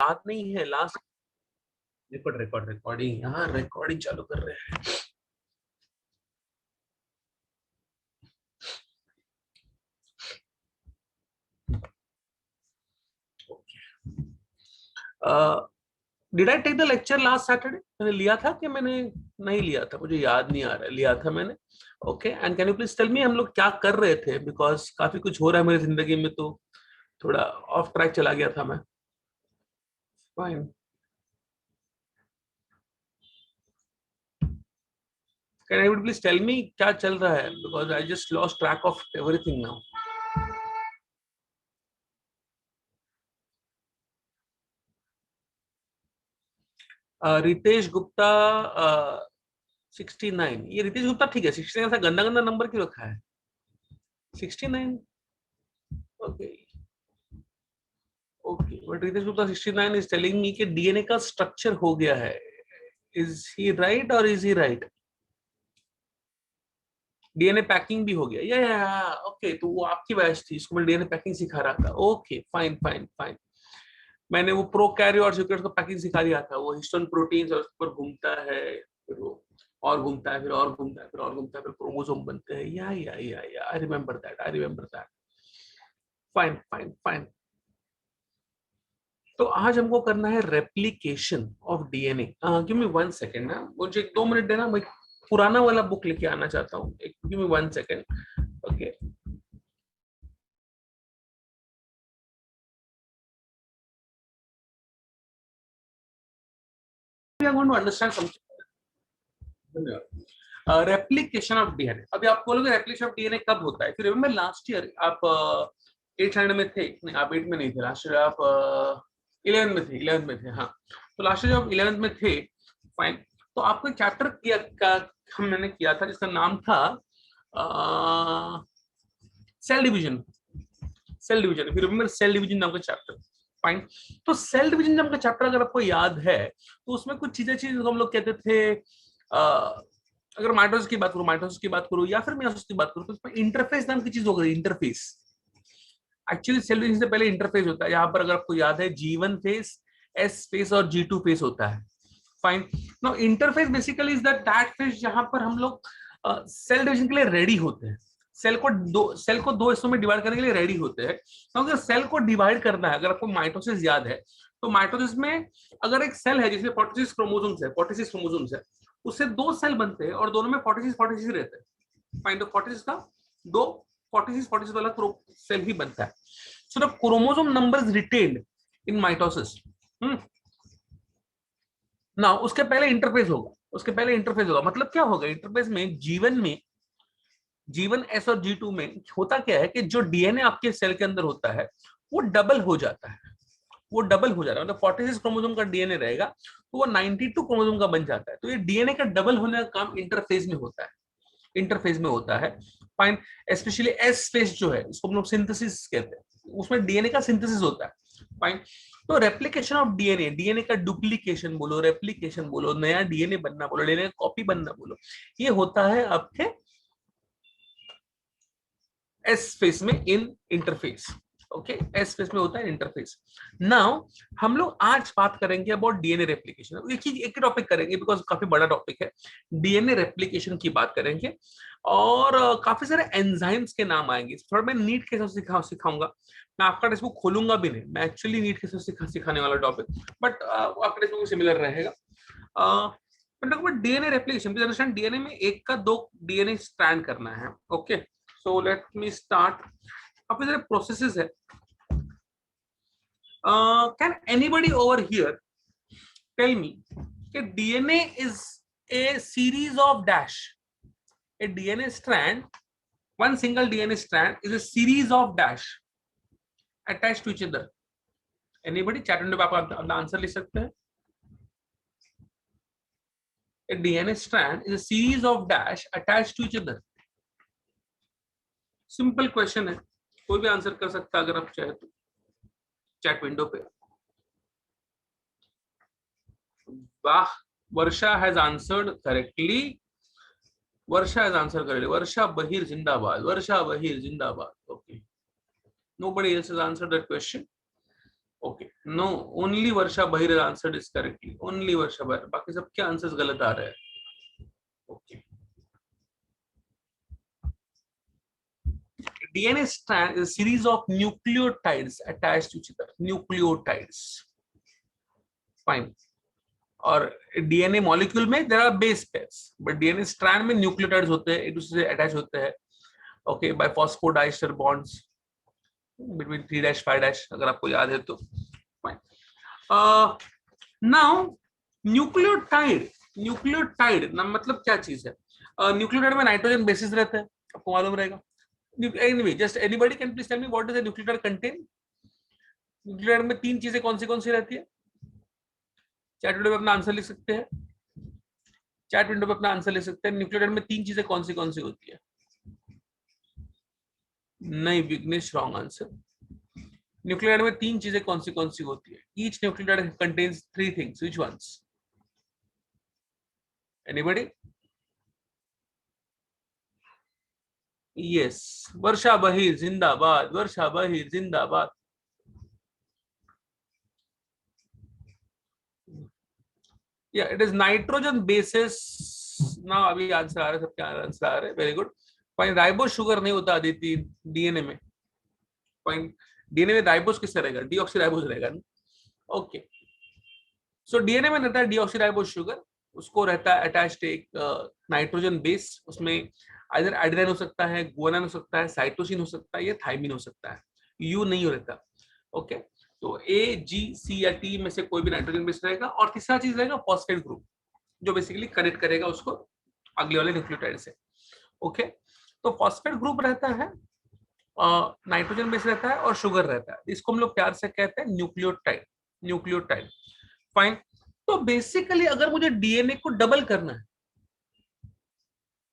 याद नहीं है लास्ट रिकॉर्डिंग यहाँ रिकॉर्डिंग चालू कर रहे हैं। Did I take the lecture last Saturday? मैंने लिया था कि मैंने नहीं लिया था, मुझे याद नहीं आ रहा है। लिया था मैंने। Okay, and can you please tell me हम लोग क्या कर रहे थे, बिकॉज काफी कुछ हो रहा है मेरी जिंदगी में, तो थोड़ा ऑफ ट्रैक चला गया था मैं। Fine, can you please tell me क्या चल रहा है, because I just lost track of everything now. Ritesh Gupta 69, ये रितेश गुप्ता ठीक है। 69 ऐसा गंदा गंदा नंबर क्यों रखा है? 69, okay okay, but Ritesh Gupta 69 is telling me कि डीएनए का स्ट्रक्चर हो गया है। इज ही राइट और is he right? DNA packing भी हो गया, या ओके, तो वो आपकी बैच थी, इसको मैं डीएनए पैकिंग सिखा रहा था। ओके फाइन फाइन फाइन, मैंने वो प्रोकैरियोट्स यूकैरियोट्स को पैकिंग सिखा दिया था। वो हिस्टोन प्रोटीन्स और उसके ऊपर घूमता है, फिर वो और घूमता है, फिर और घूमता है, फिर और घूमता है, फिर क्रोमोसोम बनते हैं। या I remember that, I remember that. Fine fine fine. तो आज हमको करना है replication of DNA. Give me 1 second ना, मुझे 2 मिनट देना, मैं पुराना वाला बुक लेके आना चाहता हूँ। Give me 1 second. Okay, we are going to understand something. Replication of DNA. अभी आप बोलोगे रेप्लिकेशन ऑफ डीएनए कब होता है? फिर रिमेंबर लास्ट ईयर आप 8 स्टैंडर्ड में थे? नहीं, आप 8 में नहीं थे, लास्ट ईयर आप 11 में थे। 11 में थे, हाँ। तो लास्ट ईयर जब आप 11 में थे, फाइन, तो आपको एक चैप्टर किया का मैंने किया था जिसका नाम था सेल डिवीजन। सेल डिवीजन, फिर रिमेंबर सेल डिवीजन नाम का चैप्टर। फाइन, तो सेल डिवीजन नाम का चैप्टर अगर आपको याद है तो उसमें कुछ चीजें हम लोग कहते थे, अगर माइटोसिस की बात करूं या फिर मियोसिस की बात करूं, तो उसमें इंटरफेस नाम की चीज हो गई। इंटरफेस, एक्चुअली सेल डिवीजन से पहले इंटरफेस होता है। यहाँ पर अगर आपको याद है G1 फेस, S फेस और G2 फेस होता है। Fine, now interface basically is that face जहां पर हम लोग सेल डिवीजन के लिए रेडी होते हैं। सेल को दो हिस्सों में डिवाइड करने के लिए रेडी होते हैं। तो अगर सेल को डिवाइड करना है, अगर आपको माइटोसिस याद है, तो माइटोसिस में अगर एक सेल है जिसमें 46 क्रोमोसोम्स है, उससे 2 सेल बनते हैं और दोनों में 46 रहते हैं। फाइन, तो 46 का 2 46 वाला सेल ही बनता है। So the chromosome number is retained in mitosis. ना उसके पहले इंटरफेस होगा। मतलब क्या होगा इंटरफेस में? जीवन एस और G2 में होता क्या है कि जो डीएनए आपके सेल के अंदर होता है वो डबल हो जाता है। मतलब 46 क्रोमोसोम का डीएनए रहेगा तो वो 92 क्रोमोसोम का बन जाता है। तो ये डीएनए का डबल होने का काम इंटरफेज में होता है। फाइन, स्पेशली एस फेज जो है, इसको हम लोग सिंथेसिस कहते हैं, उसमें डीएनए का सिंथेसिस होता है। फाइन, तो रेप्लिकेशन ऑफ डीएनए का डुप्लीकेशन बोलो, रेप्लिकेशन बोलो, नया डीएनए बनना बोलो, डीएनए कॉपी बनना बोलो, ये होता है आपके एस फेस में इन इंटरफेस। ओके, एस फेस में होता है इंटरफेस। नाउ हम लोग आज बात करेंगे अबाउट डीएनए रेप्लिकेशन। एक ही टॉपिक करेंगे बिकॉज काफी बड़ा टॉपिक है। डीएनए रेप्लिकेशन की बात करेंगे और काफी सारे एंजाइम्स के नाम आएंगे। थोड़ा मैं नीट के साथ सिखाऊंगा। मैं आपका टेक्स्ट बुक खोलूंगा भी नहीं, मैं एक्चुअली नीट के साथ सिखाने वाला टॉपिक, बट आपका टेक्स्ट बुक सिमिलर रहेगा। DNA replication, please understand, DNA में एक का 2 डीएनए स्ट्रैंड करना है। Okay, so let me start. अब इधर प्रोसेसेस है। Can anybody over here tell me that DNA is a series of dash? A DNA strand, one single DNA strand is a series of dash attached to each other. Anybody? chat window पे आप अपना answer लिख सकते हैं। A DNA strand is a series of dash attached to each other. Simple question है, कोई भी answer कर सकता है अगर आप चाहे तो चैट विंडो पे। वाह, वर्षा हैज आंसर्ड करेक्टली। वर्षा बहिर जिंदाबाद, Okay, nobody else has answered that question. Okay, no, only Varsha Bahir answered is correctly, only Varsha Bahir, बाकी सबके आंसर्स गलत आ रहे हैं. Okay. DNA strand is a series of nucleotides attached to each other. Nucleotides. Fine. और DNA molecule में there are base pairs, but DNA strand में nucleotides होते हैं, एक दूसरे से अटैच होते हैं. Okay, by phosphodiester bonds between 3' 5', अगर आपको याद है तो. फाइन. नाउ न्यूक्लियोटाइड, न्यूक्लियोटाइड ना मतलब क्या चीज है? न्यूक्लियोटाइड में नाइट्रोजन बेसिस रहता है, आपको मालूम रहेगा. Anyway, just anybody can please tell me what does a nucleotide contain? Nucleotide में तीन चीजें कौन सी रहती है? चैट विंडो पे अपना आंसर लिख सकते हैं, चैट विंडो पे अपना आंसर लिख सकते हैं. न्यूक्लियोटाइड में तीन चीजें कौन सी होती है? नहीं विघ्नेश, रॉन्ग आंसर. न्यूक्लियोटाइड में तीन चीजें कौन सी होती है? Each nucleotide contains three things. Which ones? Anybody? Yes, Varsha Bahir जिंदाबाद, वर्षा बहिर जिंदाबाद. या इट इज नाइट्रोजन बेसिस. ना अभी आंसर आ रहा है, सबके आंसर आ रहे हैं. Very good. Fine. Ribose sugar नहीं होता आदित्य डीएनए में. फाइन. डीएनए में राइबोस किससे रहेगा? डीऑक्सीराइबोस रहेगा. ओके. सो डीएनए में रहता है डीऑक्सीराइबोस शुगर, उसको रहता है अटैच्ड एक नाइट्रोजन बेस. उसमें आइदर एडेनाइन हो सकता है, गुआनिन हो सकता है, साइटोसिन हो सकता है, या थाइमिन हो सकता है. यू नहीं हो रहता. ओके. तो ए, जी, सी या टी में से कोई भी नाइट्रोजन बेस रहेगा. और तीसरा चीज रहेगा फॉस्फेट ग्रुप, जो बेसिकली कनेक्ट करेगा उसको अगले वाले न्यूक्लियोटाइड से. ओके. तो फॉस्फेट ग्रुप रहता है, नाइट्रोजन बेस रहता है, और शुगर रहता है. इसको हम लोग प्यार से कहते हैं न्यूक्लियोटाइड. न्यूक्लियोटाइड. फाइन. तो बेसिकली अगर मुझे डीएनए को डबल करना है,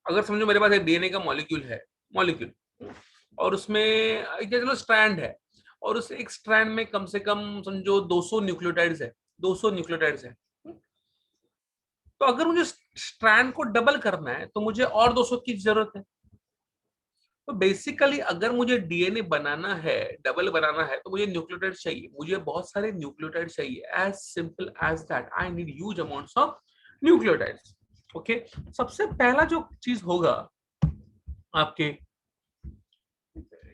अगर समझो मेरे पास एक डीएनए का मॉलिक्यूल है, मॉलिक्यूल, और उसमें चलो स्ट्रैंड है, और उस एक स्ट्रैंड में कम से कम समझो 200 न्यूक्लियोटाइड्स है, 200 न्यूक्लियोटाइड्स है. तो अगर मुझे स्ट्रैंड को डबल करना है तो मुझे और 200 की जरूरत है. तो बेसिकली अगर मुझे डीएनए बनाना है, डबल बनाना है, तो मुझे न्यूक्लियोटाइड चाहिए, मुझे बहुत सारे न्यूक्लियोटाइड चाहिए. As simple as that. I need huge amounts of nucleotides. Okay. सबसे पहला जो चीज होगा आपके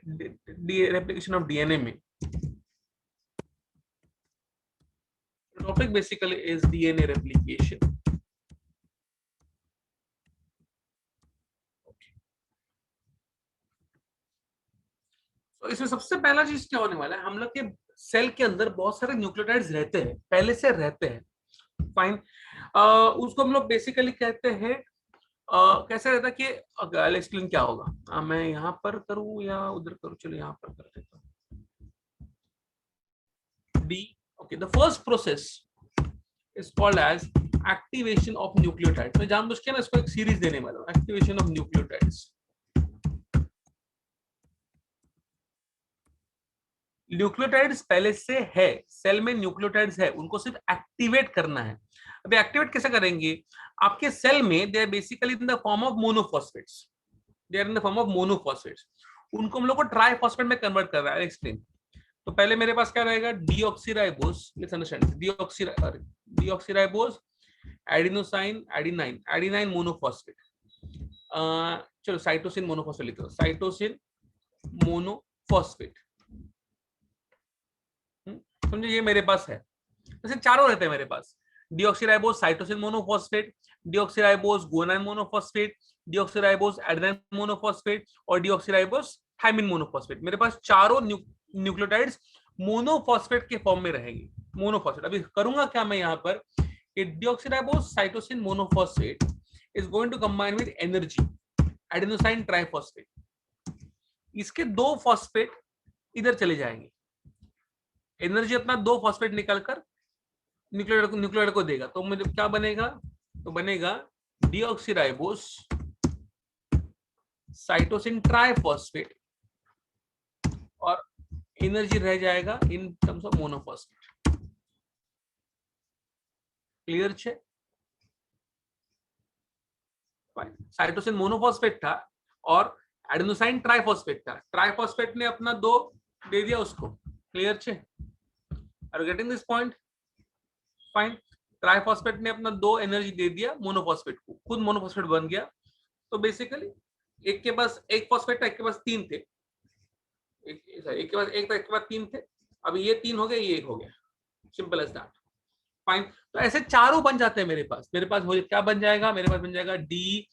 रेप्लिकेशन ऑफ डीएनए में, topic basically is DNA replication. तो इसमें सबसे पहला चीज क्या होने वाला है? हम लोग के सेल के अंदर बहुत सारे न्यूक्लियोटाइड्स रहते हैं, पहले से रहते हैं. फाइन. उसको हम लोग बेसिकली कहते हैं, कैसे रहता है कि अगर एक्सप्लेन क्या होगा, मैं यहाँ पर करूँ या उधर करूँ? चलो यहाँ पर कर देता हूँ. D. Okay. The first process is called as activation of nucleotides. मैं जानबूझ के ना इसको एक सीरीज देने वाला हूँ, एक्टिवेशन ऑफ न्यूक्लियोटाइड्स. न्यूक्लियोटाइड्स पहले से है, सेल में न्यूक्लियोटाइड्स है, उनको सिर्फ एक्टिवेट करना है. अभी एक्टिवेट कैसे करेंगे? आपके सेल में they are basically in the form of monophosphates. They are in the form of monophosphates. उनको हम लोग को ट्राइफॉस्फेट में कन्वर्ट कर रहा है. एक्सप्लेन. तो पहले मेरे पास क्या रहेगा? Deoxyribose. Let's understand. Deoxyribose, adenosine, adenine, adenine monophosphate. चलो साइटोसिन मोनोफॉस्फेट लिखो. Cytosine monophosphate. समझो ये मेरे पास है. जैसे चारों रहते हैं मेरे पास. Deoxyribose cytosine monophosphate, deoxyribose guanine monophosphate, deoxyribose adenine monophosphate, और डीऑक्सीराइबोस थाइमिन मोनोफॉस्फेट. मेरे पास चारों न्यूक्लियोटाइड्स मोनोफॉस्फेट के फॉर्म में रहेंगे. मोनोफॉस्फेट. अभी करूंगा क्या मैं यहाँ पर? Deoxyribose cytosine monophosphate is going to combine with energy adenosine triphosphate. इसके दो फॉस्फेट इधर चले जाएंगे. एनर्जी अपना दो फॉस्फेट निकलकर न्यूक्लियोटाइड को देगा. तो मुझे क्या बनेगा? तो बनेगा डीऑक्सीराइबोस साइटोसिन ट्राइफॉस्फेट, और एनर्जी रह जाएगा in terms of monophosphate. Clear छे? साइटोसिन मोनोफॉस्फेट था और एडेनोसाइन ट्राइफॉस्फेट था. ट्राइफॉस्फेट ने अपना दो दे दिया उसको. क्लियर छे? Are you getting this point? Fine. Triphosphate ने अपना 2 एनर्जी दे दिया मोनोफॉस्फेट को, खुद मोनोफॉस्फेट बन गया। तो बेसिकली एक के पास एक फॉस्फेट था, एक के पास 3 थे, एक के पास एक था, एक के पास 3 थे। अभी ये 3 हो गया, ये 1 हो गया, सिंपल एज दैट। फाइन। तो ऐसे चारों बन जाते हैं मेरे पास। हो क्या बन जाएगा? मेरे पास बन जाएगा D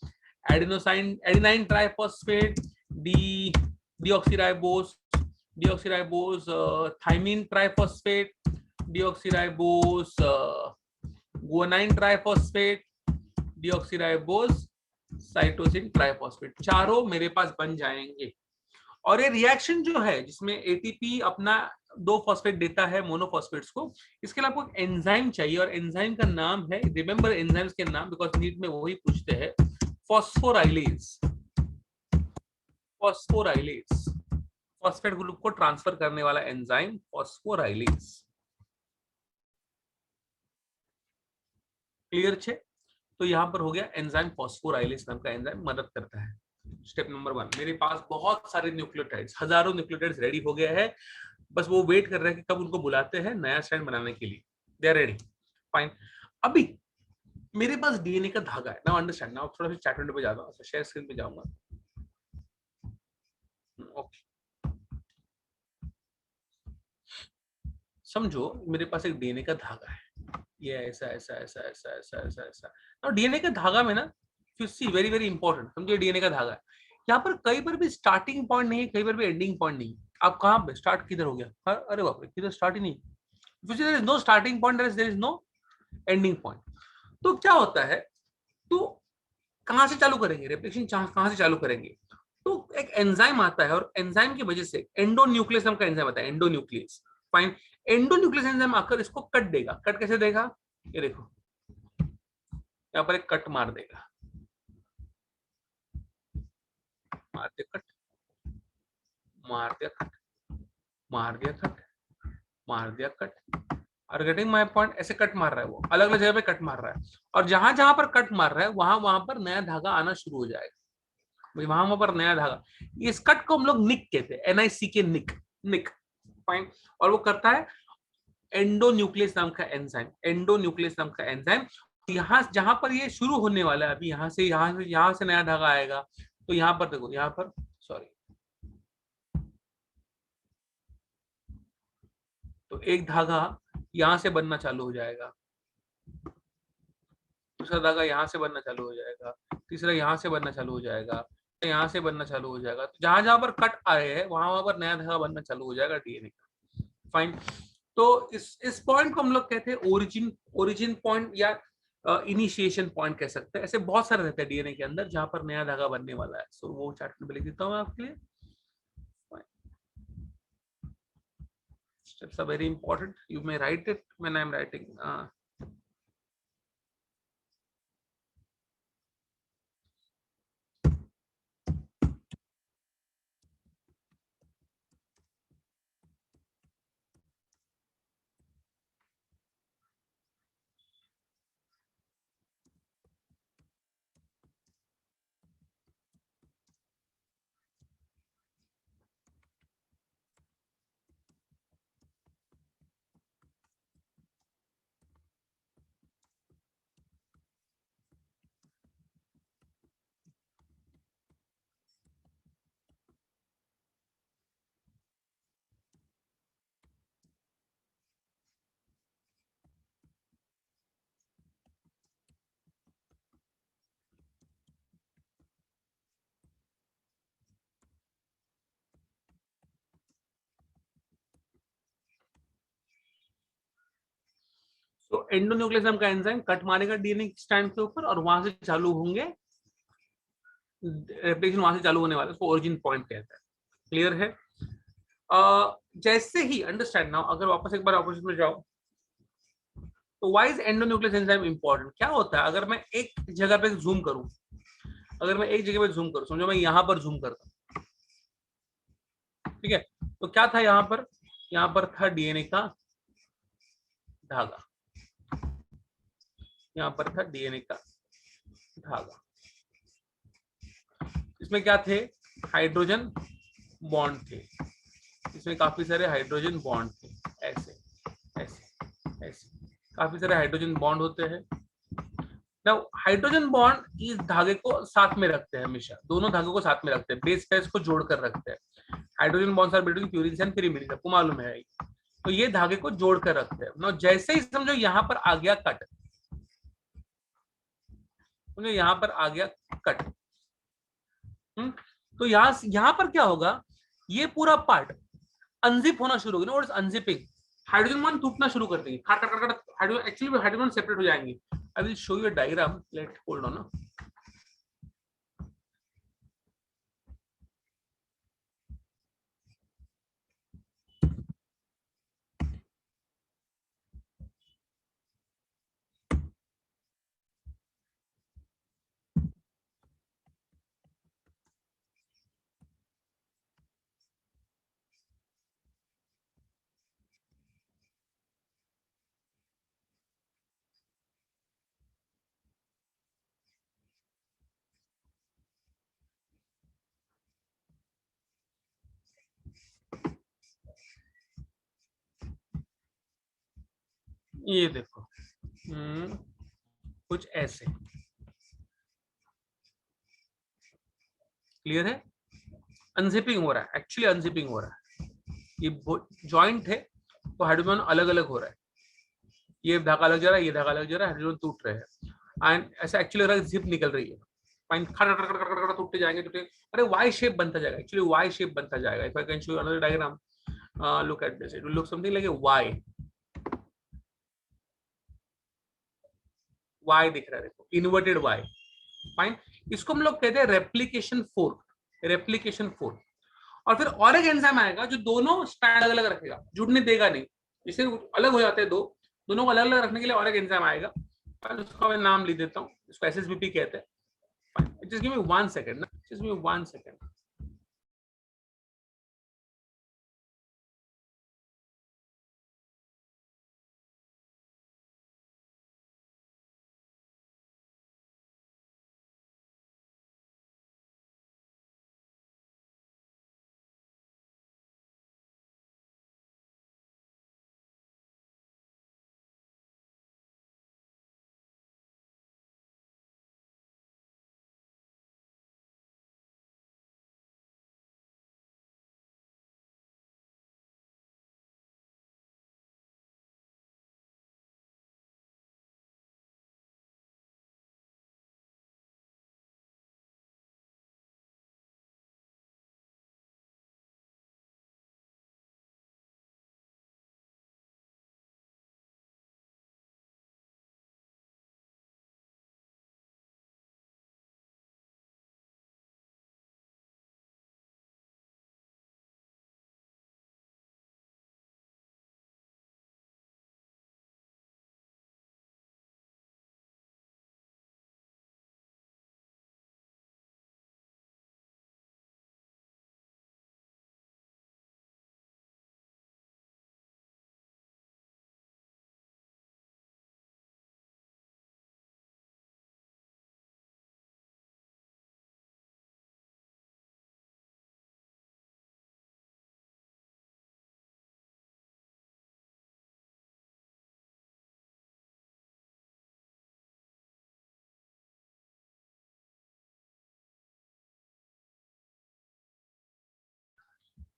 adenine triphosphate, D deoxyribose, thymine triphosphate, deoxyribose guanine triphosphate, deoxyribose cytosine triphosphate, चारों मेरे पास बन जाएंगे। और ये रिएक्शन जो है जिसमें एटीपी अपना 2 फॉस्फेट देता है मोनोफॉस्फेट्स को, इसके लिए आपको एंजाइम चाहिए, और एंजाइम का नाम है, रिमेंबर एंजाइम्स के नाम, बिकॉज नीट में वही पूछते हैं, फॉस्फोराइलेज। फॉस्फोराइलेज, फॉस्फेट ग्रुप को ट्रांसफर करने वाला एंजाइम फॉस्फोराइलेज। क्लियर छे? तो यहां पर हो गया एंजाइम फॉस्फोराइलेज नाम का एंजाइम मदद करता है। स्टेप नंबर 1, मेरे पास बहुत सारे न्यूक्लियोटाइड्स, हजारों न्यूक्लियोटाइड्स रेडी हो गया है, बस वो वेट कर रहे हैं कि कब उनको बुलाते हैं नया स्ट्रैंड बनाने के लिए। They are ready. फाइन। अभी मेरे पास डीएनए का धागा है। Now understand. नाउ थोड़ा सा चैट विंडो पे जाता हूं, शेयर स्क्रीन पे जाऊंगा। ओके, समझो मेरे पास एक डीएनए का धागा है, ये ऐसा ऐसा ऐसा ऐसा ऐसा ऐसा ऐसा। नाउ डीएनए का धागा में ना, you see, very very important, समझो डीएनए का धागा है, यहाँ पर कई बार भी स्टार्टिंग पॉइंट नहीं है, कई बार भी एंडिंग पॉइंट नहीं है। आप कहाँ पे स्टार्ट किधर हो गया? अरे बाप रे, किधर स्टार्ट ही नहीं। There is no starting point, there is no ending point. तो क्या होता है, तो कहां से चालू करेंगे रेप्लिकेशन, कहां से चालू करेंगे? तो एक एंजाइम आता है, और एंजाइम की वजह से एंडोन्यूक्लियस नाम का एंजाइम आता है, एंडोन्यूक्लियस। फाइन। एंडोन्यूक्लियस एंजाइम आकर इसको कट देगा। कट कैसे देगा? ये देखो, यहाँ पर एक कट मार देगा, मार दिया कट, मार दिया कट, मार दिया कट, मार दिया कट। और गेटिंग माय पॉइंट? ऐसे कट मार रहा है वो, अलग अलग जगह पे कट मार रहा है, और जहां जहां पर कट मार रहा है वहां वहां पर नया धागा आना शुरू हो जाएगा। वहां वहां पर नया धागा, इस कट को हम लोग निक कहते हैं, NIC के निक, निक। फाइन। और वो करता है एंडोन्यूक्लियस नाम का एंजाइम, एंडोन्यूक्लियस नाम का एंजाइम। यहाँ जहां पर ये शुरू होने वाला है, अभी यहाँ से नया धागा आएगा। तो यहाँ पर देखो, यहाँ पर, सॉरी, तो एक धागा यहां से बनना चालू हो जाएगा, दूसरा धागा यहाँ से बनना चालू हो जाएगा, तीसरा यहाँ से बनना चालू हो जाएगा, यहाँ से बनना चालू हो जाएगा। तो जहां जहां पर कट आ रहे हैं वहां वहां पर नया धागा बनना चालू हो जाएगा डीएनए का। फाइन। तो इस पॉइंट को हम लोग कहते हैं ओरिजिन पॉइंट, या इनिशिएशन पॉइंट कह सकते हैं। ऐसे बहुत सारे रहते हैं डीएनए के अंदर जहां पर नया धागा बनने वाला है। सो वो चार्ट में लिख देता हूँ आपके लिए। Steps are very important. You may write it when I am writing. तो एंडोन्यूक्लियस नाम का एंजाइम कट मारेगा डीएनए स्ट्रैंड के ऊपर, और वहां से चालू होंगे रेप्लिकेशन, वहां से चालू होने वाला, उसको ओरिजिन पॉइंट कहता है। क्लियर है? जैसे ही अंडरस्टैंड नाउ, अगर वापस एक बार ऑपोजिट में जाओ, तो why is endonuclease enzyme important? क्या होता है अगर मैं एक जगह पे जूम करूं, अगर मैं एक जगह पे जूम करूं, समझो मैं यहां पर जूम करता हूं, ठीक है? तो क्या था यहाँ पर था डीएनए का धागा, यहाँ पर था डीएनए का धागा। इसमें क्या थे? हाइड्रोजन बॉन्ड थे, इसमें काफी सारे हाइड्रोजन बॉन्ड थे, ऐसे ऐसे काफी सारे हाइड्रोजन बॉन्ड होते हैं। नाउ हाइड्रोजन बॉन्ड इस धागे को साथ में रखते हैं, हमेशा दोनों धागों को साथ में रखते हैं, बेस पेयर्स को जोड़कर रखते हैं। Hydrogen bonds are between purine and pyrimidine, आपको मालूम है। तो ये धागे को जोड़कर रखते हैं। नाउ जैसे ही समझो यहाँ पर आ गया कट, समझो यहाँ पर आ गया कट, तो यहाँ पर क्या होगा, ये पूरा पार्ट अनजिप होना शुरू होगा। What is unzipping? Hydrogen bond टूटना शुरू कर देंगे, खट खट खट, हाइड्रोजन एक्चुअली हाइड्रोजन सेपरेट हो जाएंगे। I will show you a diagram, let hold on ना। ये देखो, कुछ ऐसे क्लियर है। अनजिपिंग हो रहा है, एक्चुअली अनजिपिंग हो रहा है। ये जॉइंट है, तो हाइड्रोजन अलग अलग हो रहा है। ये धागा लग जा रहा है, ये धागा लग जा रहा है, हाइड्रोजन टूट रहे हैं। एंड ऐसा एक्चुअली लग रहा है जिप निकल रही है। फाइन, टूटते जाएंगे, टूटे, अरे वाई शेप बनता जाएगा, एक्चुअली वाई शेप बनता जाएगा। If I can show you another diagram, look at this, it will look something like a Y. Y दिख रहा है, देखो, इन्वर्टेड वाई। फाइन, इसको हम लोग कहते हैं रेप्लिकेशन फोर्क, रेप्लिकेशन फोर्क। और फिर और एक एंजाइम आएगा जो दोनों स्ट्रैंड अलग अलग रखेगा, जुड़ने देगा नहीं। जिससे अलग हो जाते हैं दो, दोनों को अलग अलग रखने के लिए और एक एंजाइम आएगा। उसका मैं नाम लिख देता हूँ, इसको एसएसबीपी कहते हैं। जस्ट गिव मी 1 सेकंड ना, जस्ट गिव मी 1 सेकंड।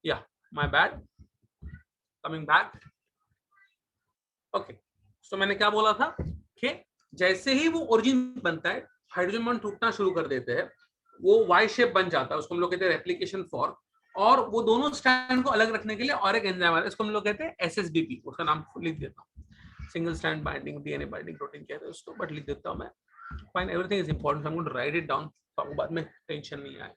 या, my bad, coming back. Okay, तो मैंने क्या बोला था कि जैसे ही वो ओरिजिन बनता है, हाइड्रोजन बॉन्ड टूटना शुरू कर देते हैं, वो वाई शेप बन जाता है, उसको हम लोग कहते हैं रेप्लिकेशन फॉर्क। और वो दोनों स्ट्रैंड को अलग रखने के लिए और एक एंजाइम आता है, इसको हम लोग कहते हैं एसएसबीपी। उसका नाम लिख देता हूँ, single strand binding DNA binding protein कहते हैं उसको, बट लिख देता हूँ मैं। Fine, everything is important, I am going to write it down, तो आपको बाद में टेंशन नहीं आए।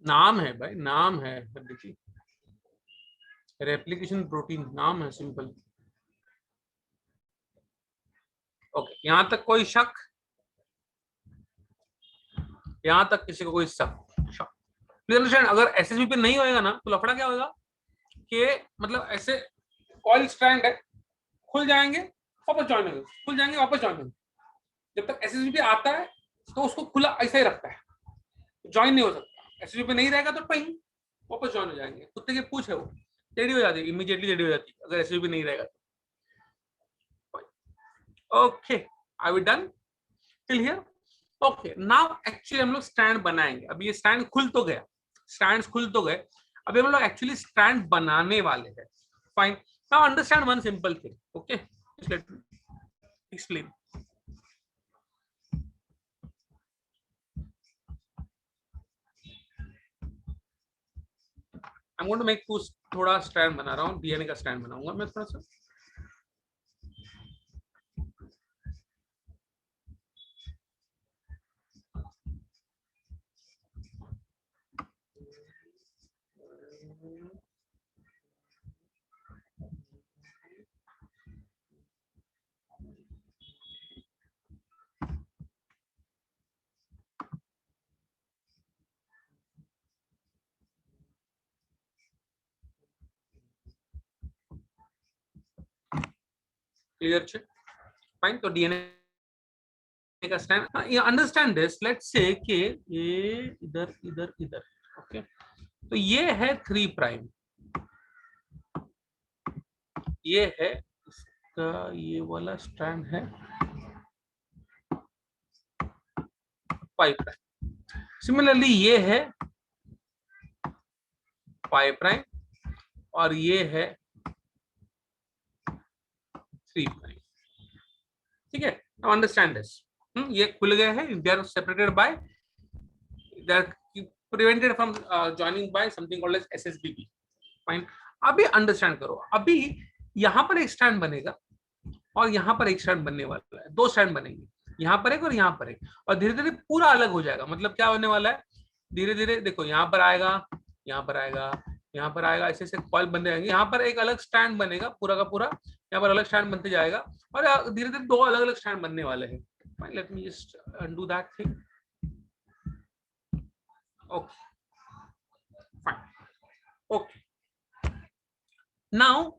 नाम है भाई, नाम है, देखिए रेप्लिकेशन प्रोटीन नाम है, सिंपल। ओके, यहां तक कोई शक? यहां तक किसी को कोई शक? प्लीज अंडरस्टैंड, अगर एसएसबी पे नहीं होएगा ना तो लफड़ा क्या होगा कि मतलब ऐसे कॉइल स्ट्रैंड है, खुल जाएंगे वापस ज्वाइन होंगे, खुल जाएंगे वापस ज्वाइन होंगे। जब तक एसएसबी पे आता है तो उसको खुला ऐसा ही रखता है, ज्वाइन नहीं हो सकता। एसएसबी पे नहीं रहेगा तो टपिंग वापस ज्वाइन हो जाएंगे। कुत्ते की पूछ है वो टेढ़ी हो जाती है, इमीडिएटली टेढ़ी हो जाती है अगर एसएसबी पे नहीं रहेगा तो। Okay, are we done till here? Okay, now actually हम लोग स्टैंड बनाएंगे। अब ये स्टैंड खुल तो गया, स्टैंड खुल तो गए, अभी हम लोग एक्चुअली स्टैंड बनाने वाले हैं। Fine, now understand one simple thing. Okay, let me explain. I am going to make थोड़ा स्टैंड बना रहा हूँ, डीएनए का स्टैंड बनाऊंगा मैं थोड़ा सा। क्लियर छे? फाइन, तो डीएनए का stand, you understand this, let's say कि ये इधर इधर इधर। ओके, तो ये है 3 प्राइम, ये है इसका ये वाला स्ट्रैंड है 5 प्राइम। सिमिलरली ये है 5 प्राइम और ये है 3 प्राइम। ठीक है, नाउ अंडरस्टैंड दिस। ये खुल गए हैं, they are separated by, they are prevented from joining by something called as SSBP. Fine, अभी अंडरस्टैंड करो, अभी यहां पर एक स्टैंड बनेगा और यहां पर एक स्टैंड बनने वाला है, 2 स्टैंड बनेंगे, यहां पर एक और यहां पर एक, और धीरे धीरे पूरा अलग हो जाएगा। मतलब क्या होने वाला है, धीरे धीरे देखो यहाँ पर आएगा, यहाँ पर आएगा, यहाँ पर आएगा, ऐसे ऐसे कॉइल बनते जाएंगे। यहाँ पर एक अलग स्टैंड बनेगा पूरा का पूरा, यहाँ पर अलग स्टैंड बनते जाएगा और धीरे धीरे 2 अलग अलग स्टैंड बनने वाले हैं। Let me just undo that thing. Okay fine, okay, now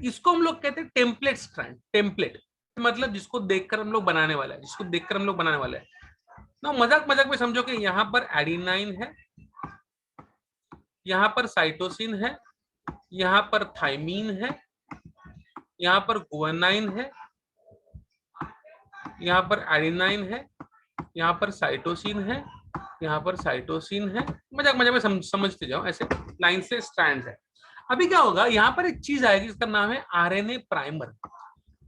इसको हम लोग कहते हैं टेम्पलेट स्ट्रैंड। टेम्पलेट मतलब जिसको देखकर हम लोग बनाने वाला है, जिसको देखकर हम लोग बनाने वाले हैं ना। मजाक मजाक में समझो कि यहाँ पर एडिनाइन है, यहाँ पर साइटोसिन है, यहाँ पर थाइमीन है, यहाँ पर गुआनाइन है, यहाँ पर एडिनाइन है, यहाँ पर साइटोसिन है, यहाँ पर साइटोसिन है। मजाक मजाक में समझते जाओ, ऐसे लाइन से स्ट्रैंड है। अभी क्या होगा, यहाँ पर एक चीज आएगी जिसका नाम है आरएनए प्राइमर।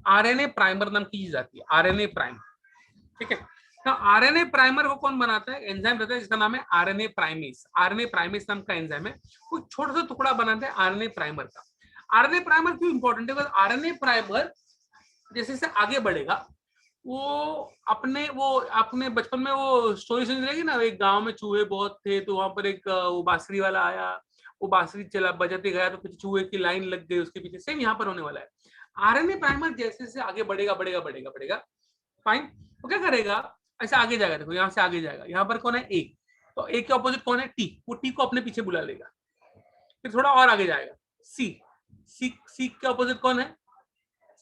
आरएनए प्राइमर नाम की चीज आती है, आरएनए प्राइमर। ठीक है, तो आरएनए प्राइमर को कौन बनाता है? एंजाइम रहता है जिसका नाम है आरएनए प्राइमेस। आरएनए प्राइमेस नाम का एंजाइम है, वो छोटा सा टुकड़ा बनाता है आरएनए प्राइमर का। आरएनए प्राइमर क्यों इंपॉर्टेंट है? आरएनए प्राइमर जैसे जैसे आगे बढ़ेगा, वो अपने बचपन में वो स्टोरी सुनी रहेगी ना, एक गांव में चूहे बहुत थे, तो वहां पर एक वो बांसुरी वाला आया, वो बांसुरी चला बजाते गया तो कुछ चूहे की लाइन लग गई उसके पीछे। सेम यहाँ पर होने वाला है। आरएनए प्राइमर जैसे जैसे आगे बढ़ेगा बढ़ेगा बढ़ेगा बढ़ेगा, फाइन, तो क्या करेगा, ऐसे आगे जाएगा। देखो यहाँ से आगे जाएगा, यहाँ पर कौन है? ए, तो ए के ऑपोजिट कौन है? टी, वो टी को अपने पीछे बुला लेगा। फिर थोड़ा और आगे जाएगा, सी, सी के ऑपोजिट कौन है?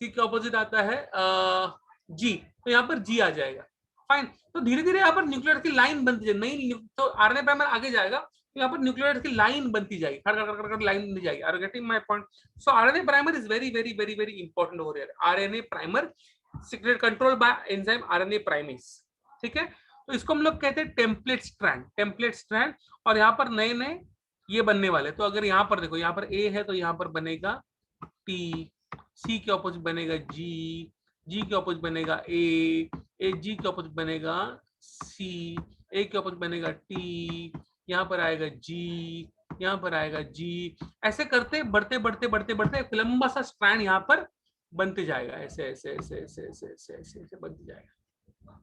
सी के ऑपोजिट आता है जी, तो यहाँ पर जी आ जाएगा। फाइन, तो धीरे धीरे यहाँ पर न्यूक्लियर की लाइन बनती जाएगी, नई, तो आरएनए प्राइमर आगे जाएगा तो यहाँ पर न्यूक्लियर की लाइन बनती जाएगी, खड़ खड़ खड़ खड़ लाइन बनती जाएगी। Are you getting my point? So RNA primer is very very very very important over here. RNA primer secret control by enzyme RNA primase. ठीक है, तो इसको हम लोग कहते हैं टेम्पलेट स्ट्रैंड, टेम्पलेट स्ट्रैंड। और यहाँ पर नए नए ये बनने वाले। तो अगर यहाँ पर देखो, यहाँ पर ए है तो यहाँ पर बनेगा टी, सी के ऑपोजिट बनेगा जी, जी के ऑपोजिट बनेगा ए, जी के ऑपोजिट बनेगा सी, ए के ऑपोजिट बनेगा टी, यहाँ पर आएगा जी, यहाँ पर आएगा जी। ऐसे करते बढ़ते बढ़ते बढ़ते बढ़ते एक लंबा सा स्ट्रैंड यहाँ पर बनते जाएगा, ऐसे ऐसे ऐसे ऐसे ऐसे ऐसे ऐसे ऐसे बनते जाएगा।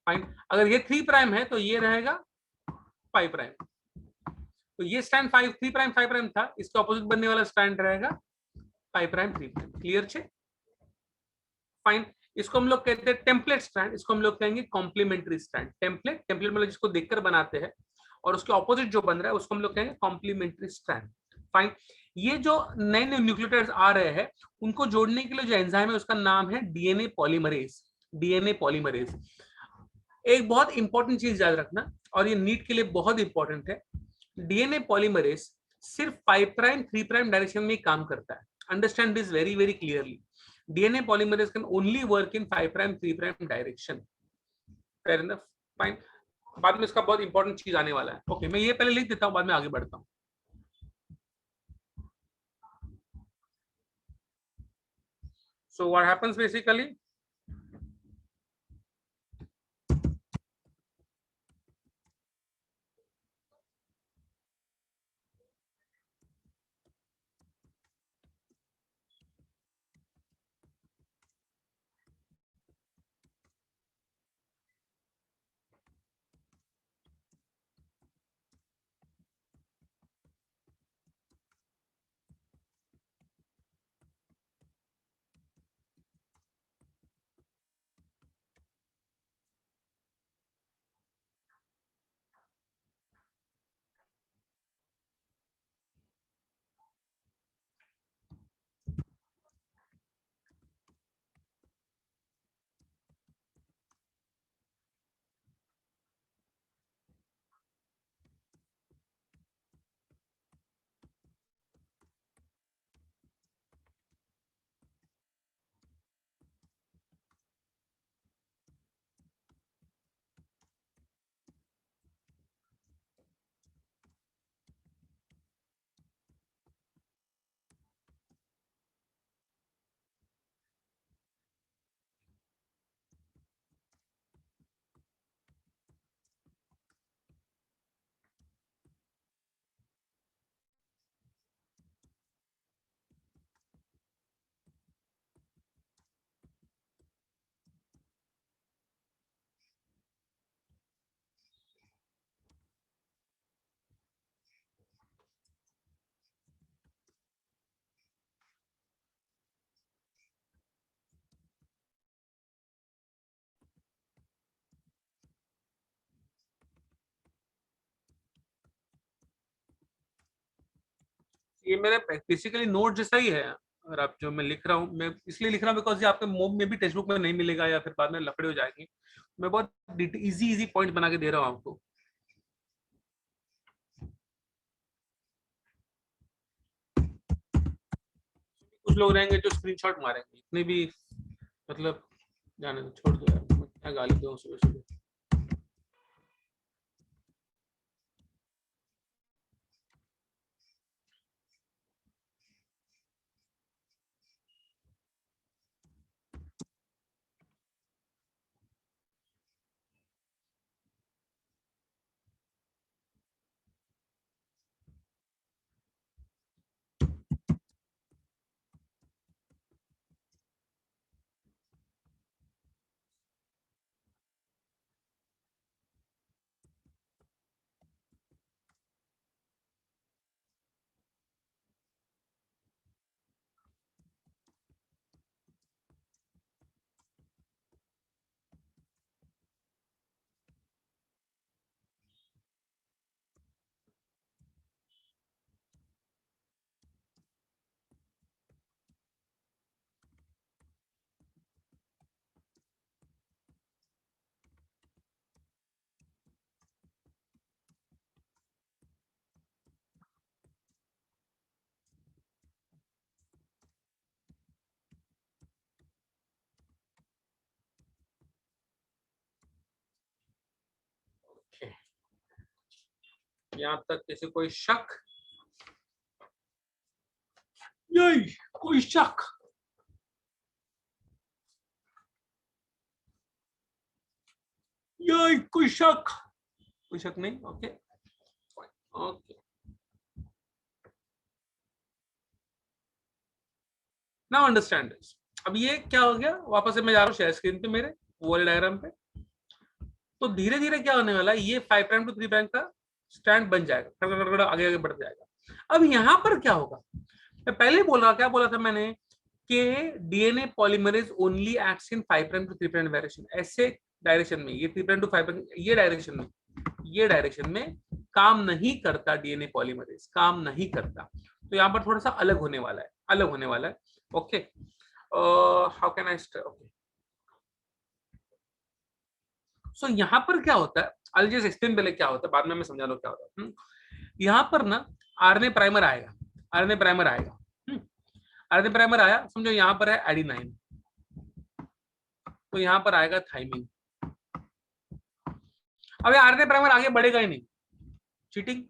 फाइन, अगर ये 3 प्राइम है तो ये रहेगा 5 प्राइम। तो ये स्ट्रैंड 3 प्राइम 5 प्राइम था, इसके ऑपोजिट बनने वाला स्ट्रैंड रहेगा 5 प्राइम 3 प्राइम। क्लियर छे? फाइन। इसको हम लोग कहते हैं टेम्पलेट स्ट्रैंड, इसको हम लोग कहेंगे कॉम्प्लीमेंट्री स्ट्रैंड। टेम्पलेट मतलब जिसको देखकर बनाते हैं, और उसके ऑपोजिट जो बन रहा है उसको हम लोग कहेंगे कॉम्प्लीमेंट्री स्ट्रैंड। फाइन। ये जो नए नए न्यूक्लियोटाइड्स आ रहे हैं उनको जोड़ने के लिए जो एंजाइम है उसका नाम है डीएनए पॉलीमरेज। DNA polymerase. एक बहुत इंपॉर्टेंट चीज याद रखना, और ये नीट के लिए बहुत इंपॉर्टेंट है, डीएनए पॉलीमरेज सिर्फ 5 प्राइम 3 प्राइम डायरेक्शन में ही काम करता है। Understand this very very clearly. DNA polymerase can only work in 5 prime 3 prime direction. Fair enough? Fine. बाद में इसका बहुत इंपॉर्टेंट चीज आने वाला है। ओके, मैं ये पहले लिख देता हूं, बाद में आगे बढ़ता हूं। So what happens basically? ये मेरे बेसिकली नोट जैसा ही है। अगर आप जो मैं लिख रहा हूँ, मैं इसलिए लिख रहा हूँ बिकॉज ये आपके मोब में भी टेक्स्ट बुक में नहीं मिलेगा, या फिर बाद में लफड़े हो जाएंगे। मैं बहुत इजी इजी पॉइंट बना के दे रहा हूँ आपको। कुछ लोग रहेंगे जो स्क्रीनशॉट मारेंगे, इतने भी मतलब जाने दो, छोड़ दो यार, मैं क्या गाली दूं सुबह सुबह। यहाँ तक किसी कोई शक? यही कोई शक? यही कोई शक? कोई शक नहीं? Okay okay. Now understand this. अब ये क्या हो गया, वापस से मैं जा रहा हूँ शेयर स्क्रीन पे मेरे वो वाले डायग्राम पे। तो धीरे धीरे क्या होने वाला है, ये 5 प्राइम टू 3 प्राइम का स्ट्रैंड बन जाएगा, आगे आगे बढ़ जाएगा। अब यहां पर क्या होगा, मैं पहले बोल रहा, क्या बोला था मैंने कि DNA polymerase only acts in 5 prime to 3 prime direction, ऐसे डायरेक्शन में, ये 3 प्राइम टू 5 प्राइम ये डायरेक्शन में, ये डायरेक्शन में काम नहीं करता डीएनए पॉलीमरेज, काम नहीं करता। तो यहाँ पर थोड़ा सा अलग होने वाला है, अलग होने वाला है। Okay, how can I okay, so यहाँ पर क्या होता है, आई जस्ट एक्सप्लेन पहले क्या होता है, बाद में मैं समझा लो क्या होता है। यहाँ पर ना आरएनए प्राइमर आएगा, आरएनए प्राइमर आएगा, आरएनए प्राइमर आया, समझो यहाँ पर है एडिनाइन, तो यहाँ पर आएगा थाइमिन। अब आरएनए प्राइमर आगे बढ़ेगा ही नहीं, चीटिंग,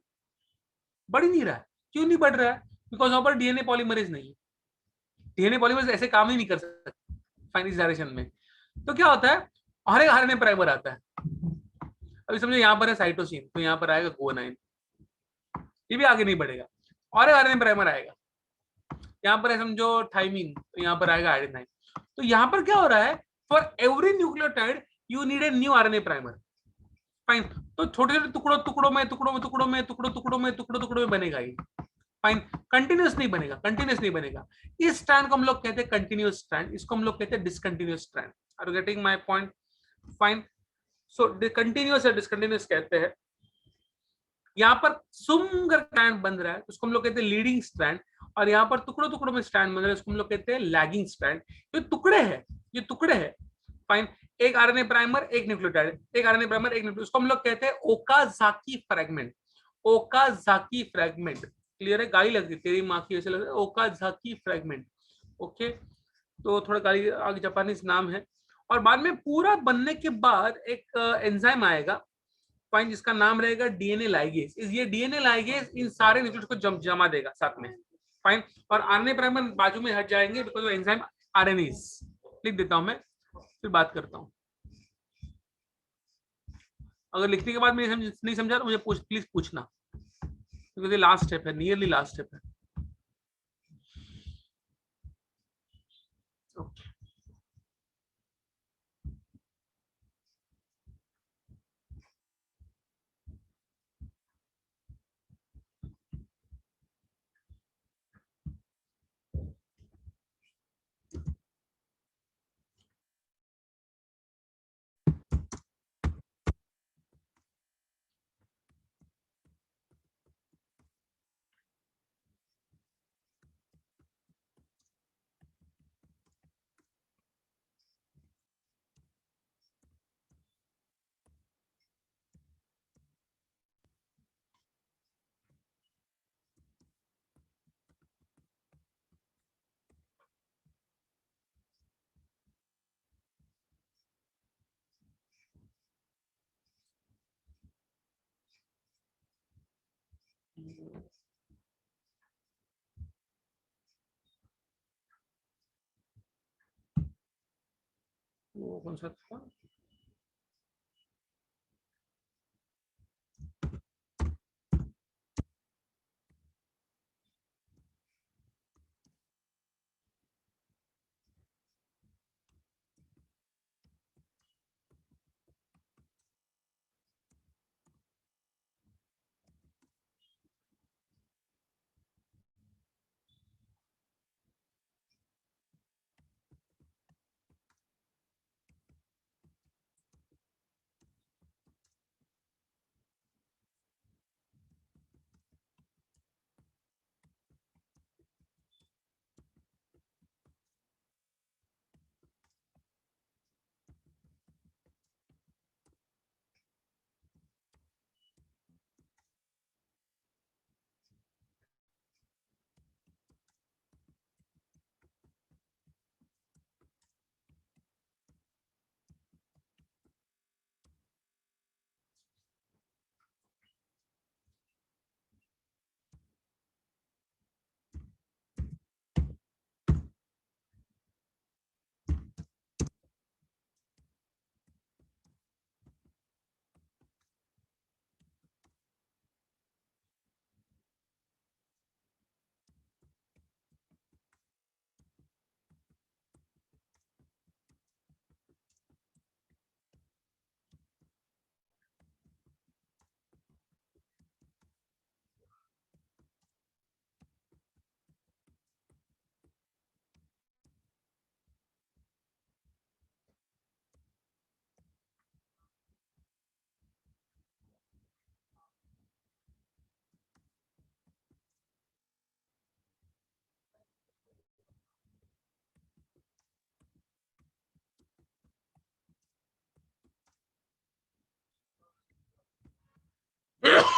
बढ़ ही नहीं रहा है। क्यों नहीं बढ़ रहा है? बिकॉज वहां पर डीएनए पॉलीमरेज नहीं है, डीएनए पॉलीमरेज ऐसे काम ही नहीं कर सकता फाइन इस डायरेक्शन में। तो क्या होता है, हर एक आरएनए प्राइमर आता है। अभी समझो यहाँ पर है साइटोसिन, तो यहाँ पर आएगा गोनाइन, ये भी आगे नहीं बढ़ेगा। और एक आरएनए प्राइमर आएगा, यहाँ पर है समझो थाइमिन, तो यहाँ पर आएगा एडेनाइन। तो यहाँ पर क्या हो रहा है, for every nucleotide you need a new RNA primer. Fine, तो छोटे छोटे टुकड़ों टुकड़ों में टुकड़ों में टुकड़ों में टुकड़ों टुकड़ों में टुकड़ों टुकड़ों में बनेगा ये। फाइन, कंटिन्यूस नहीं बनेगा, कंटिन्यूस नहीं बनेगा। इस स्ट्रैंड को हम लोग कहते हैं कंटिन्यूस स्ट्रैंड, इसको हम लोग कहते हैं discontinuous strand. Are you getting my point? Fine, so continuous या डिसकंटिन्यूस कहते हैं। यहाँ पर सुंदर स्ट्रैंड बन रहा है, उसको हम लोग कहते हैं लीडिंग स्ट्रैंड। और यहाँ पर टुकड़ों टुकड़ों में स्ट्रैंड बन रहा है, उसको हम लोग कहते हैं लैगिंग स्ट्रैंड। ये टुकड़े हैं, ये टुकड़े हैं। फाइन, एक आरएनए प्राइमर, एक न्यूक्लियोटाइड, एक आरएनए प्राइमर, एक न्यूक्लियोटाइड, उसको हम लोग कहते हैं Okazaki fragment. Okazaki fragment, clear है? गाली लग रही तेरी माँ की, वैसे लग रहा है ओकाजाकी फ्रैगमेंट। ओके, तो थोड़ा गाली, आगे जापानीज नाम है। और बाद में पूरा बनने के बाद एक एंजाइम आएगा, फाइन, जिसका नाम रहेगा डीएनए लाइगेज। ये डीएनए लाइगेज इन सारे न्यूक्लियोटाइड्स को जमा देगा साथ में। फाइन, और आरएनए प्राइमर बाजू में हट जाएंगे, बिकॉज वो एंजाइम आरएनएज। लिख देता हूं मैं, फिर बात करता हूं। अगर लिखने के बाद मैं नहीं समझा तो मुझे प्लीज पूछना, क्योंकि ये लास्ट स्टेप है, नियरली लास्ट स्टेप है। Okay. वो कौन सा था?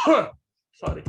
Sorry.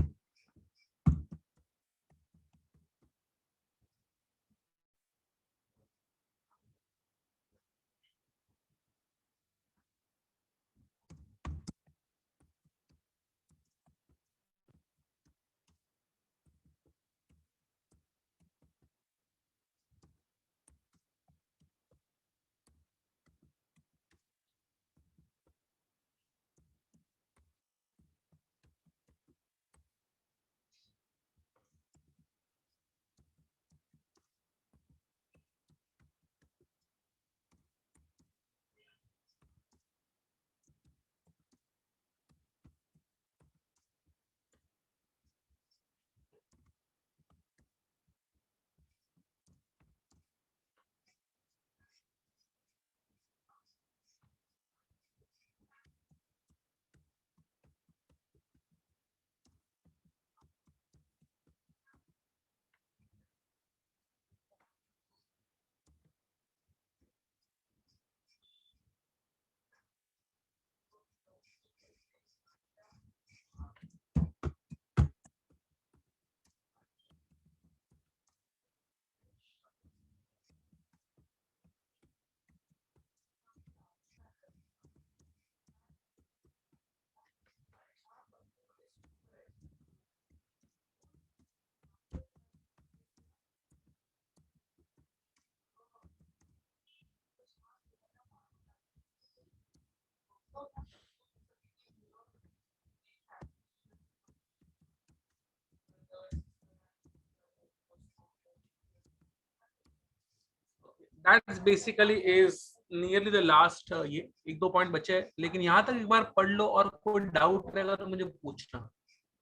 That's basically is nearly the last. ये एक दो पॉइंट बचे हैं, लेकिन यहाँ तक एक बार पढ़ लो और कोई डाउट रहेगा तो मुझे पूछना।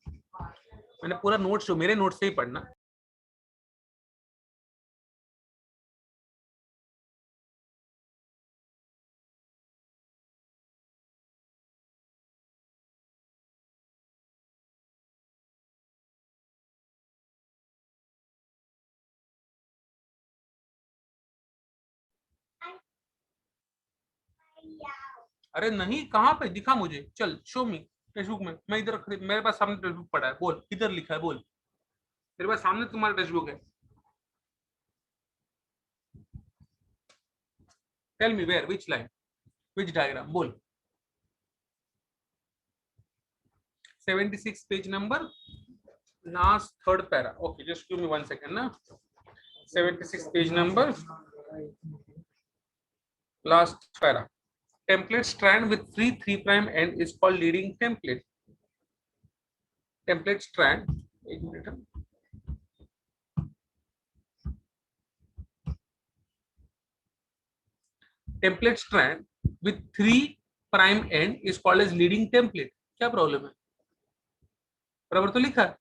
मैंने पूरा नोट्स जो मेरे नोट्स से ही पढ़ना। अरे नहीं, कहाँ पे दिखा मुझे? चल शो मी टेक्स्ट बुक में। मैं इधर मेरे पास सामने टेक्स्ट बुक पड़ा है। बोल किधर लिखा है, बोल। मेरे पास सामने तुम्हारा टेक्स्ट बुक है। Tell me where, which line, which diagram, बोल। 76 page number, last third para. Okay, just give me 1 second ना। 76 page number, last para. Template strand with free 3' end is called leading template. Template strand, एक minute. Template strand with 3' end is called as leading template. क्या problem है? बराबर तो लिखा है।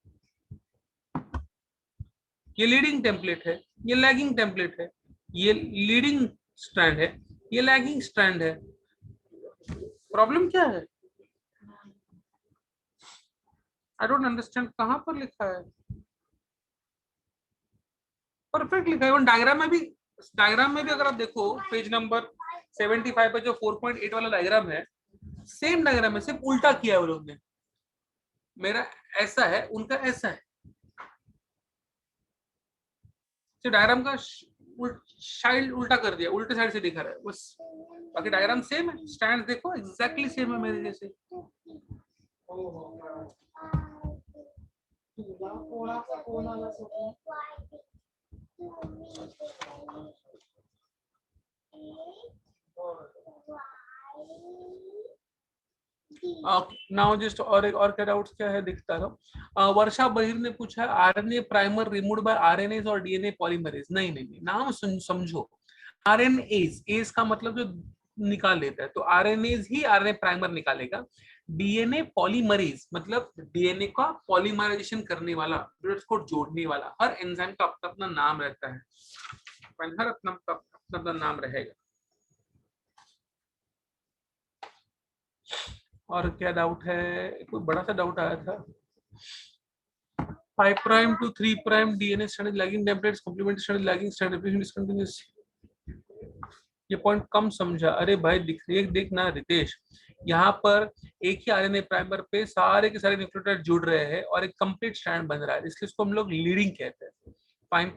ये leading template है, ये लैगिंग टेम्पलेट है। ये लीडिंग स्ट्रैंड है, ये लैगिंग स्ट्रैंड है। प्रॉब्लम क्या है? I don't understand. कहां पर लिखा है? परफेक्ट लिखा है। इवन डायग्राम में भी अगर आप देखो पेज नंबर 75 पे जो 4.8 वाला डायग्राम है, सेम डायग्राम है, सिर्फ उल्टा किया है वो लोग ने। मेरा ऐसा है, उनका ऐसा है। तो डायग्राम का साइड उल्टा कर दिया, उल्टे साइड से दिखा रहा है बस। बाकी डायग्राम सेम है। स्टैंड देखो एग्जैक्टली सेम है मेरे जैसे। नाउ जस्ट और क्या डाउट्स क्या है दिखता रहो। वर्षा बहिर ने पूछा RNA primer removed by RNase और डीएनए पॉलीमरेज। नहीं नहीं नहीं, नाम समझो। आरएनएज, एज का मतलब जो निकाल लेता है, तो आरएनएज ही आरएनए प्राइमर निकालेगा। डीएनए पॉलीमरेज मतलब डीएनए का पॉलीमराइजेशन करने वाला, को जोड़ने वाला। हर एंजाइम का अपना अपना नाम रहता है, हर अपना अपना नाम रहेगा। और क्या डाउट है? कोई बड़ा सा डाउट आया था। 5' to 3' DNA strand lagging templates, complementary strand lagging strand, repetition discontinuous. ये पॉइंट कम समझा। अरे भाई देख ना रितेश, यहाँ पर एक ही आरएनए प्राइमर पे सारे के सारे न्यूक्लियोटाइड जुड़ रहे हैं और एक कंप्लीट स्ट्रैंड बन रहा है, इसलिए इसको हम लोग लीडिंग कहते हैं। फाइन।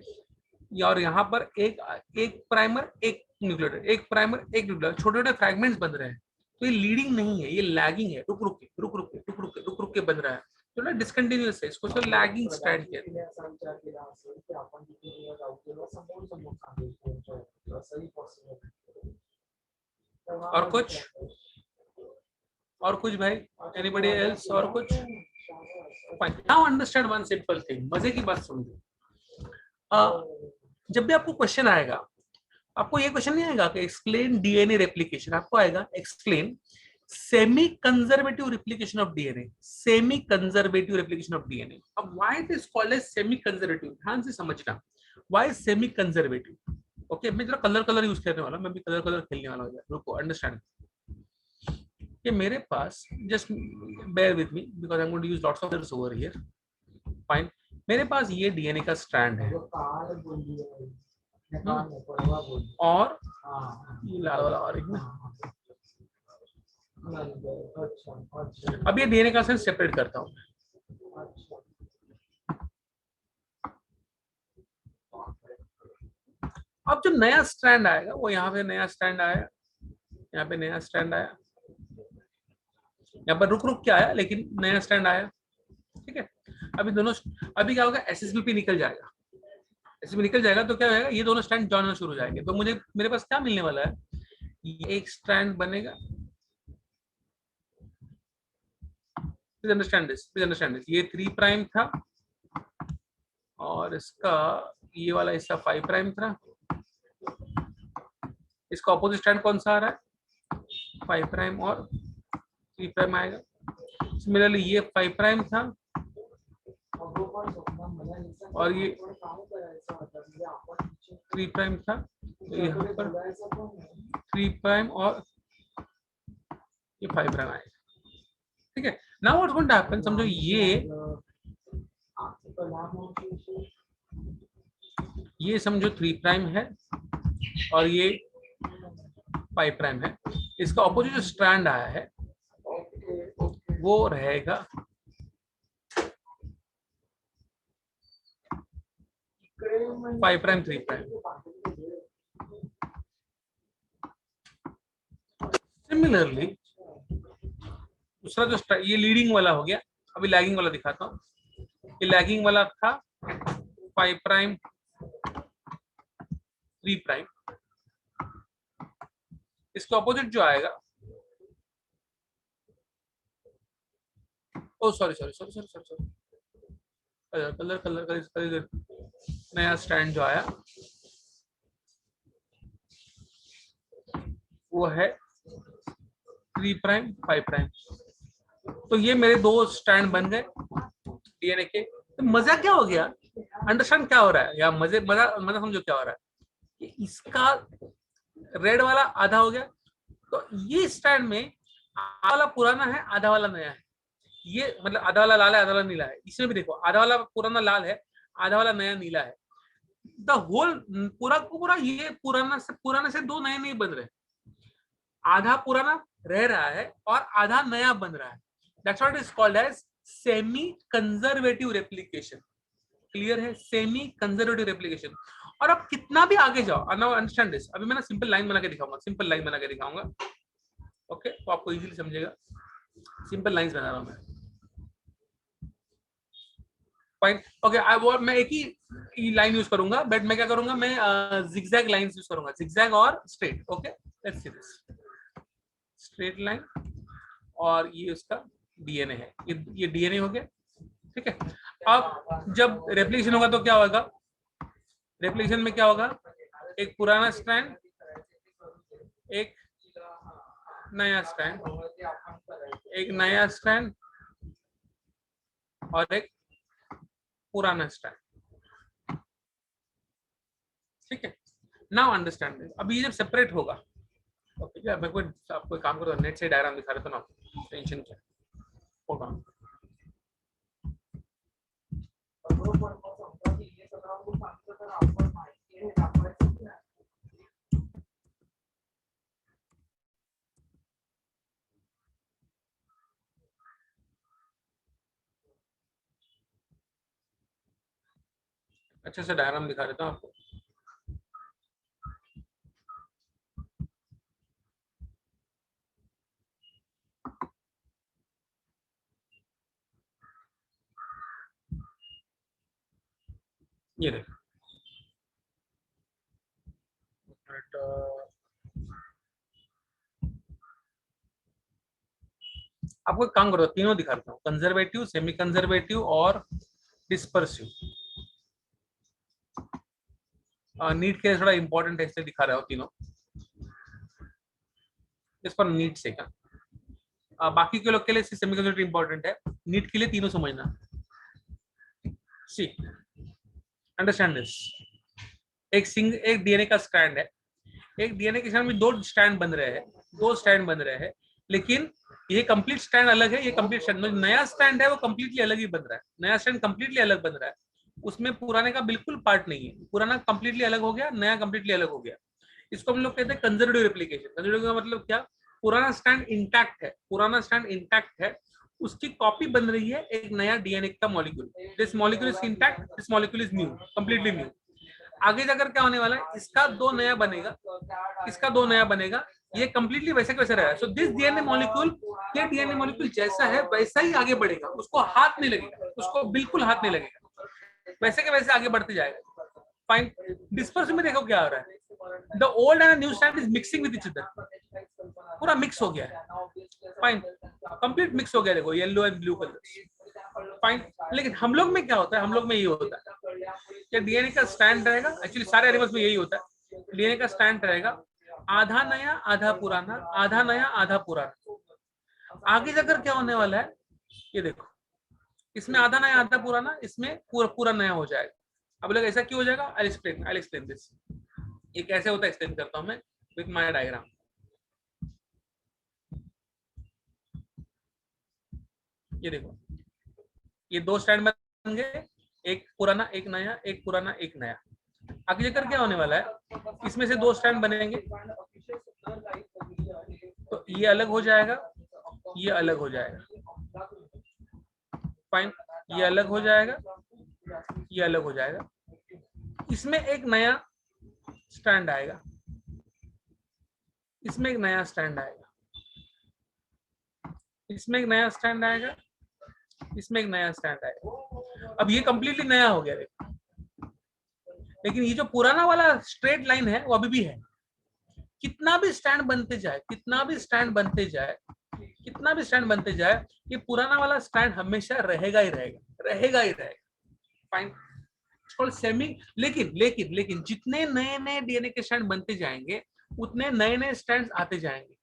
और यहाँ पर एक एक प्राइमर एक न्यूक्लियोटाइड, एक प्राइमर एक न्यूक्लियोटाइड, छोटे छोटे फ्रैगमेंट्स बन रहे हैं। तो ये लीडिंग नहीं है, ये लैगिंग है, रुक रुक के रुक रुक के रुक रुक के रुक रुक के बन रहा है, तो ना डिसकंटिन्यूअस है, इसको तो लैगिंग स्ट्रैंड कहते हैं। और कुछ भाई, एनीबॉडी एल्स और कुछ? Fine. Now understand one simple thing, मजे की बात समझो। जब भी आपको क्वेश्चन आएगा, आपको ये क्वेश्चन नहीं आएगा कि एक्सप्लेन डीएनए रेप्लिकेशन, आपको आएगा explain semi conservative replication of DNA, semi conservative replication of DNA. अब why it is called as semi conservative, ध्यान से समझना, व्हाई सेमी कंजर्वेटिव। ओके, मैं जरा कलर यूज करने वाला, मैं भी कलर खेलने वाला हूं, रुको अंडरस्टैंड। कि मेरे पास, just bear with me because I am going to use lots of colours over here. Fine. मेरे पास ये डीएनए का स्ट्रैंड है और ये लाल वाला और एक ना, अब ये डीएनए का सेल सेपरेट करता हूं। अब जो नया स्ट्रैंड आएगा वो यहाँ पे नया स्ट्रैंड आया, यहाँ पे नया स्ट्रैंड आया, यहाँ पर रुक रुक के आया लेकिन नया स्ट्रैंड आया। ठीक है, अभी दोनों, अभी क्या होगा, एसएसबीपी निकल जाएगा, एसएसबी निकल जाएगा तो क्या होगा, ये दोनों स्ट्रैंड जॉइन होना शुरू हो जाएंगे। तो मुझे, मेरे पास क्या मिलने वाला है, ये एक स्ट्रैंड बनेगा। प्लीज अंडरस्टैंड दिस, ये 3 प्राइम था और इसका ये वाला हिस्सा 5 प्राइम था। इसका ऑपोजिट स्ट्रैंड कौन सा आ रहा है, 5 प्राइम और 3 प्राइम आएगा। सिमिलरली ये 5 प्राइम था और ये 3 प्राइम था, तो यहाँ पर 3 प्राइम और ये 5 प्राइम आएगा। ठीक है, now what's going to happen, समझो ये समझो 3 प्राइम है और ये 5 प्राइम है, इसका ऑपोजिट जो स्ट्रैंड आया है वो रहेगा 5 प्राइम 3 प्राइम। सिमिलरली दूसरा जो ये लीडिंग वाला हो गया, अभी लैगिंग वाला दिखाता हूँ। ये लैगिंग वाला था 5 प्राइम 3 प्राइम, इसका ऑपोजिट जो आएगा, ओ सॉरी कलर नया स्टैंड जो आया वो है 3 प्राइम 5 प्राइम। तो ये मेरे दो स्टैंड बन गए डीएनए के। तो मजा क्या हो गया, अंडरस्टैंड क्या हो रहा है, या मजा समझो क्या हो रहा है कि इसका रेड वाला आधा हो गया, तो ये स्टैंड में आधा वाला पुराना है आधा वाला नया है। ये मतलब आधा वाला लाल है आधा वाला नीला है, इसमें भी देखो आधा वाला पुराना लाल है आधा वाला नया नीला है। द होल पूरा को पूरा ये पुराने से दो नए नहीं बन रहे, आधा पुराना रह रहा है और आधा नया बन रहा है। That's what is called as semi conservative replication. Clear है, सेमी कंजर्वेटिव रेप्लिकेशन। और अब कितना भी आगे जाओ, नाउ अंडरस्टैंड दिस, अभी मैं सिंपल लाइन बना के दिखाऊंगा, सिंपल लाइन बना के दिखाऊंगा। ओके, तो आपको इजीली समझेगा, सिंपल लाइंस बना रहा हूं मैं। फाइन, ओके, मैं एक ही लाइन यूज करूंगा, बट मैं क्या करूंगा, मैं जिगजैग लाइंस यूज करूंगा, जिगजैग और straight. Okay, let's see this, straight line और ये उसका डीएनए है, ये डीएनए हो गया। ठीक है, अब जब रेप्लिकेशन होगा तो क्या होगा, रेप्लिकेशन में क्या होगा, एक पुराना स्ट्रैंड एक नया स्ट्रैंड, एक नया स्ट्रैंड और एक पुराना स्ट्रैंड। ठीक है, नाउ अंडरस्टैंड दिस। अभी ये जब सेपरेट होगा, ओके, मैं कोई आपको काम करो, नेट से डायग्राम दिखा रहा था ना, टेंशन क्या, होल्ड ऑन। अच्छे से डायग्राम दिखा देता हूँ आपको। ये देखो, आपको एक काम करो, तीनों दिखाता हूँ, कंजर्वेटिव, सेमी कंजर्वेटिव और डिस्पर्सिव। नीट के लिए थोड़ा इंपॉर्टेंट है इसलिए दिखा रहा हूँ तीनों, इस पर नीट से क्या, बाकी के लोग के लिए सेमी कंजर्वेटिव इंपॉर्टेंट है, नीट के लिए तीनों समझना। सी अंडरस्टैंड दिस, एक डीएनए का स्ट्रैंड है, एक डीएनए के स्ट्रैंड में दो स्ट्रैंड बन रहे हैं, दो स्ट्रैंड बन रहे हैं, लेकिन ये कंप्लीट स्ट्रैंड अलग है, ये कंप्लीट स्ट्रैंड, नया स्ट्रैंड है वो कंप्लीटली अलग ही बन रहा है, नया स्ट्रैंड कंप्लीटली अलग बन रहा है, उसमें पुराने का बिल्कुल पार्ट नहीं है, पुराना कंप्लीटली अलग हो गया, नया कंप्लीटली अलग हो गया। इसको हम लोग कहते हैं कंजर्वेटिव रेप्लिकेशन। कंजर्वेटिव का मतलब क्या, पुराना स्ट्रैंड इंटैक्ट है, पुराना स्ट्रैंड इंटैक्ट है, उसकी कॉपी बन रही है एक नया डीएनए का molecule, this molecule is intact, this molecule is new, completely new. आगे जाकर क्या होने वाला है, इसका दो नया बनेगा, इसका दो नया बनेगा, ये कंप्लीटली वैसे के वैसे रहेगा। सो दिस डीएनए मॉलिक्यूल, ये डीएनए मॉलिक्यूल जैसा है वैसा ही आगे बढ़ेगा, उसको हाथ नहीं लगेगा, उसको बिल्कुल हाथ नहीं लगेगा, वैसे के वैसे आगे बढ़ते जाएगा। फाइन। डिस्पर्सिव में देखो क्या हो रहा है, the old and new strand is mixing with each other, पूरा मिक्स हो गया है। फाइन, कंप्लीट मिक्स हो गया, देखो yellow and blue colour. Fine, लेकिन हम लोग में क्या होता है, हम लोग में ये होता है कि डीएनए का स्ट्रैंड रहेगा, एक्चुअली सारे एनिमल्स में यही होता है, डीएनए का स्ट्रैंड रहेगा, आधा नया आधा पुराना, आधा नया आधा पुराना। आगे जाकर क्या होने वाला है, ये देखो, इसमें आधा नया आधा पुराना, इसमें पूरा पूरा नया हो जाएगा। अब लोग ऐसा क्यों हो जाएगा, आई एक्सप्लेन दिस। ये कैसे होता है एक्सप्लेन करता हूं मैं विथ माय डायग्राम। ये देखो, ये दो स्टैंड बन गए, एक पुराना एक नया, एक पुराना एक नया। आगे जाकर क्या होने वाला है, इसमें से दो स्टैंड बनेंगे, तो ये अलग हो जाएगा, ये अलग हो जाएगा। फाइन, ये अलग हो जाएगा, ये अलग हो जाएगा, इसमें एक नया स्टैंड आएगा, इसमें एक नया स्टैंड आएगा, इसमें एक नया स्टैंड आएगा, इसमें एक नया स्टैंड आएगा। अब ये कंप्लीटली नया हो गया देखो, लेकिन ये जो पुराना वाला स्ट्रेट लाइन है वो अभी भी है। कितना भी स्टैंड बनते जाए, कितना भी स्टैंड बनते जाए, कितना भी स्टैंड बनते जाए, ये पुराना वाला स्टैंड हमेशा रहेगा ही रहेगा, रहेगा ही रहेगा। फाइन, सेमी, लेकिन लेकिन लेकिन जितने नए नए डीएनए के स्टैंड बनते जाएंगे, उतने नए नए स्टैंड आते जाएंगे।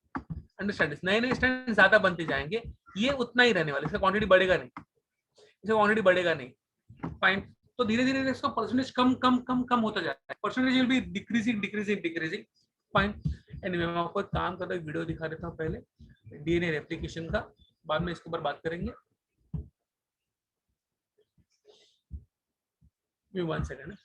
अंडरस्टैंड, नए नए स्टैंड ज्यादा बनते जाएंगे, ये उतना ही रहने वाला, इसका क्वांटिटी बढ़ेगा नहीं, इसका क्वांटिटी बढ़ेगा नहीं। फाइन, तो धीरे धीरे इसका परसेंटेज कम कम कम कम होता जाता है, percentage will be decreasing decreasing decreasing. Fine, anyway मैं आपको काम करता वीडियो दिखा देता हूँ पहले डीएनए रेप्लिकेशन का, बाद में इसके ऊपर बात करेंगे। One second.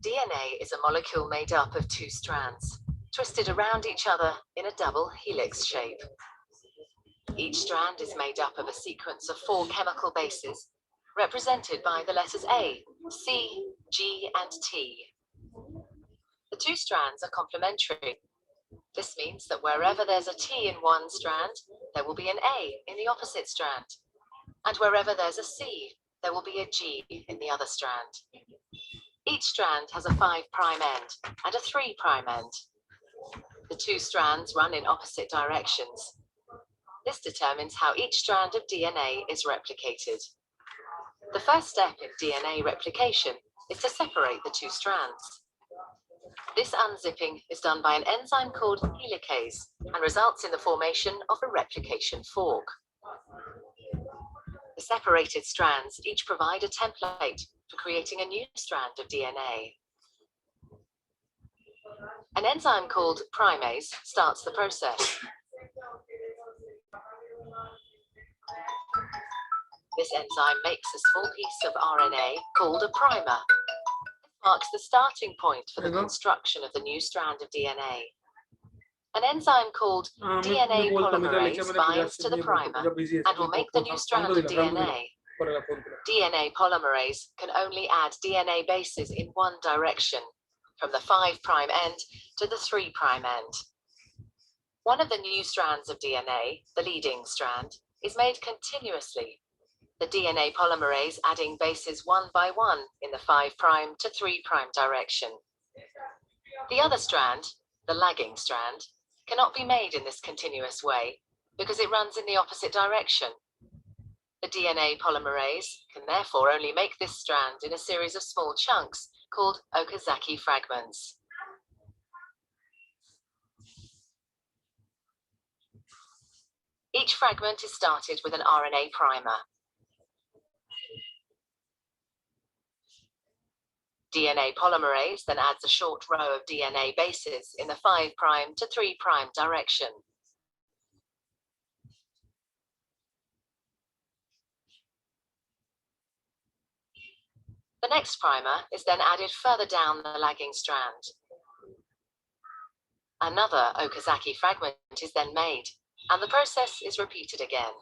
DNA is a molecule made up of two strands, twisted around each other in a double helix shape. Each strand is made up of a sequence of 4 chemical bases, represented by the letters A, C, G, and T. The two strands are complementary. This means that wherever there's a T in one strand, there will be an A in the opposite strand. And wherever there's a C, there will be a G in the other strand. Each strand has a 5' end and a 3' end. The two strands run in opposite directions. This determines how each strand of DNA is replicated. The first step in DNA replication is to separate the two strands. This unzipping is done by an enzyme called helicase and results in the formation of a replication fork. The separated strands each provide a template for creating a new strand of DNA. An enzyme called primase starts the process. This enzyme makes a small piece of RNA called a primer. This marks the starting point for the construction of the new strand of DNA. An enzyme called DNA polymerase binds to the primer and will make the new strand of DNA. DNA polymerase can only add DNA bases in one direction, from the 5' end to the 3' end. One of the new strands of DNA, the leading strand, is made continuously, the DNA polymerase adding bases one by one in the 5' to 3' direction. The other strand, the lagging strand, cannot be made in this continuous way because it runs in the opposite direction. The DNA polymerase can therefore only make this strand in a series of small chunks called Okazaki fragments. Each fragment is started with an RNA primer. DNA polymerase then adds a short row of DNA bases in the 5' to 3' direction. The next primer is then added further down the lagging strand. Another Okazaki fragment is then made, and the process is repeated again.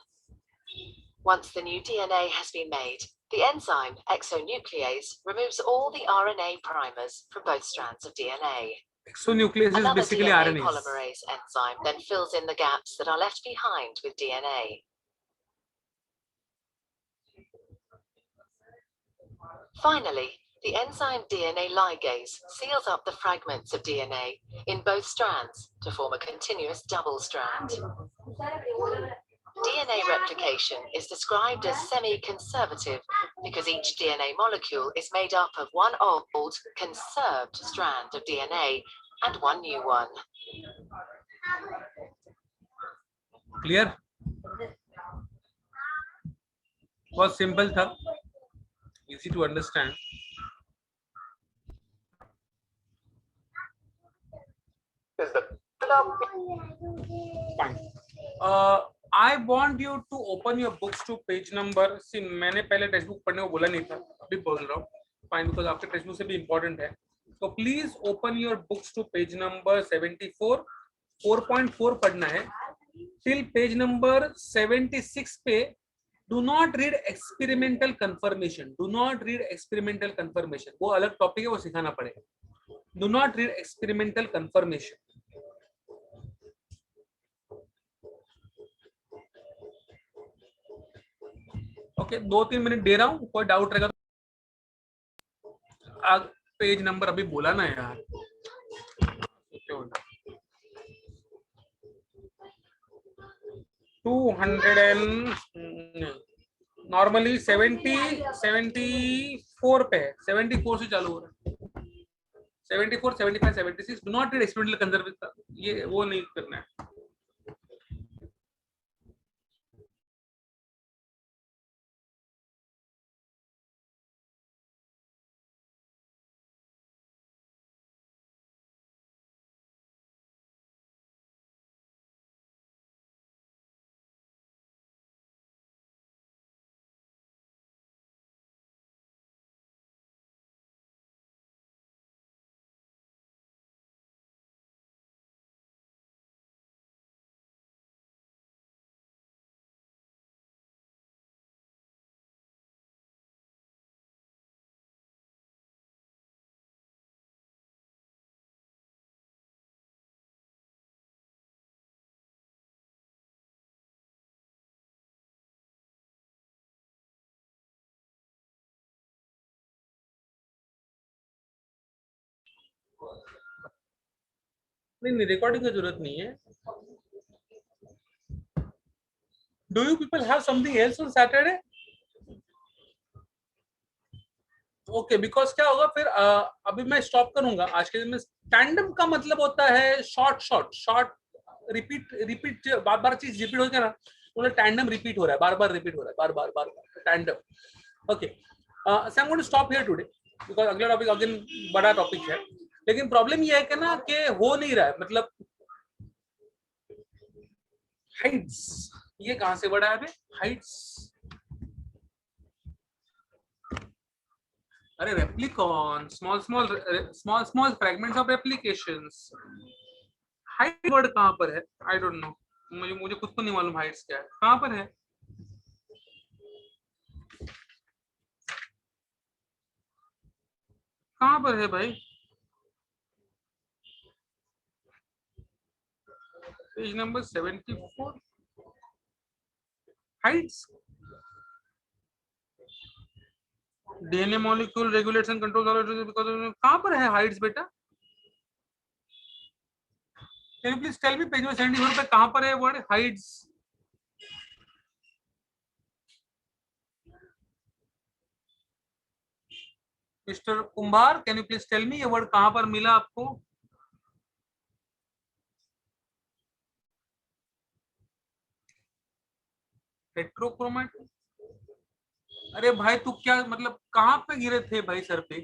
Once the new DNA has been made, the enzyme exonuclease removes all the RNA primers from both strands of DNA. Exonuclease is basically DNA RNA. polymerase enzyme then fills in the gaps that are left behind with DNA. Finally, the enzyme DNA ligase seals up the fragments of DNA in both strands to form a continuous double strand. DNA replication is described as semi-conservative because each DNA molecule is made up of one old, conserved strand of DNA and one new one. Clear? Was simple था, easy to understand. Fine. I want you to open your books to page number. See, मैंने पहले text book पढ़ने को बोला नहीं था, अभी बोल रहा हूँ. Fine, because आपके टेक्स्ट बुक से भी important है. So please open your books to page number 74. 4.4 पढ़ना है. Till page number 76 पे do not read experimental confirmation. Do not read experimental confirmation. वो अलग टॉपिक है, वो सिखाना पड़ेगा. Do not read experimental confirmation. Okay, 2-3 minute दे रहा हूँ, कोई डाउट रहेगा तो पेज नंबर अभी बोला ना यार. नॉर्मली 74 पे है, 74 से चालू हो रहा है. 74, 75, 76. Do not read experimental conservative, ये वो नहीं करना है. नहीं, रिकॉर्डिंग की जरूरत नहीं है. Do you people have something else on Saturday? Okay because क्या होगा फिर अभी मैं स्टॉप करूंगा आज के दिन में। टैंडम का मतलब होता है short short short, repeat repeat, बार बार चीज रिपीट हो गया ना, तो टैंडम रिपीट हो रहा है, बार बार रिपीट हो रहा है, बार बार बार बार tandem. Okay so I am going to stop here today because अगला टॉपिक अगेन बड़ा टॉपिक है, लेकिन प्रॉब्लम ये है कि ना कि हो नहीं रहा है, मतलब हाइट्स, ये कहां से बड़ा है हाइट्स, अरे replicon, small fragments of replications, height word कहां पर है, आई डोंट नो, मुझे खुद को नहीं मालूम हाइट्स क्या है, कहां पर है, कहां पर है भाई, page number 74, heights, DNA molecule regulates and controls because, कहां पर है हाइट्स बेटा, can you please tell me page number 74 पे कहां पर है word heights, mister Kumbhar can you please tell me ये वर्ड कहां पर मिला आपको, हेट्रोक्रोमैटिक, अरे भाई तू क्या मतलब कहां पे गिरे थे भाई सर पे,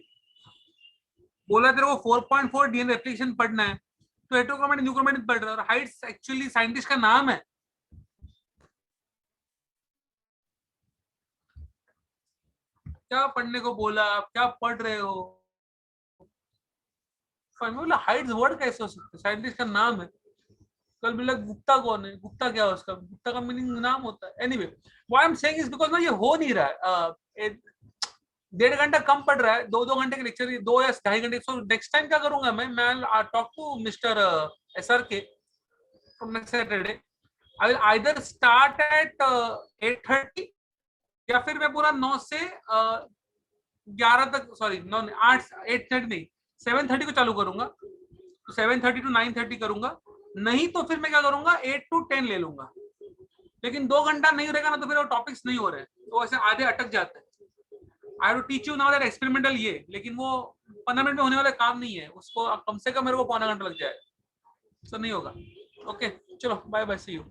बोला तेरे को 4.4 डीएनए रेप्लिकेशन पढ़ना है, तो हेट्रोक्रोमैटिक न्यूक्रोमैटिक पढ़ रहा है, और हाइट्स एक्चुअली साइंटिस्ट का नाम है, क्या पढ़ने को बोला, आप क्या पढ़ रहे हो, बोला हाइट्स वर्ड कैसे हो सकता है, साइंटिस्ट का नाम है, कल मिला गुप्ता कौन है, गुप्ता क्या है उसका, गुप्ता का मीनिंग नाम होता है, anyway what I am saying is because ना ये हो नहीं रहा है, 1.5 घंटा कम पड़ रहा है, 2-2 घंटे के लेक्चर, 2 या 2.5 घंटे, सो नेक्स्ट टाइम क्या करूंगा मैं टॉक टू मिस्टर एसआर के from next Saturday, I will either start at 8:30 या फिर मैं पूरा 9 से 11 तक, सॉरी 9 8 8:30 नहीं 7:30 को चालू करूंगा, तो 7:30 to 9:30 करूंगा, नहीं तो फिर मैं क्या करूंगा 8 to 10 ले लूंगा, लेकिन 2 घंटा नहीं रहेगा ना तो फिर वो टॉपिक्स नहीं हो रहे, तो ऐसे आधे अटक जाते हैं। I will teach you now that experimental ये, लेकिन वो 15 मिनट में होने वाला काम नहीं है, उसको कम से कम मेरे को 1.25 घंटा लग जाए, सो नहीं होगा। ओके चलो बाय बाय, सी यू।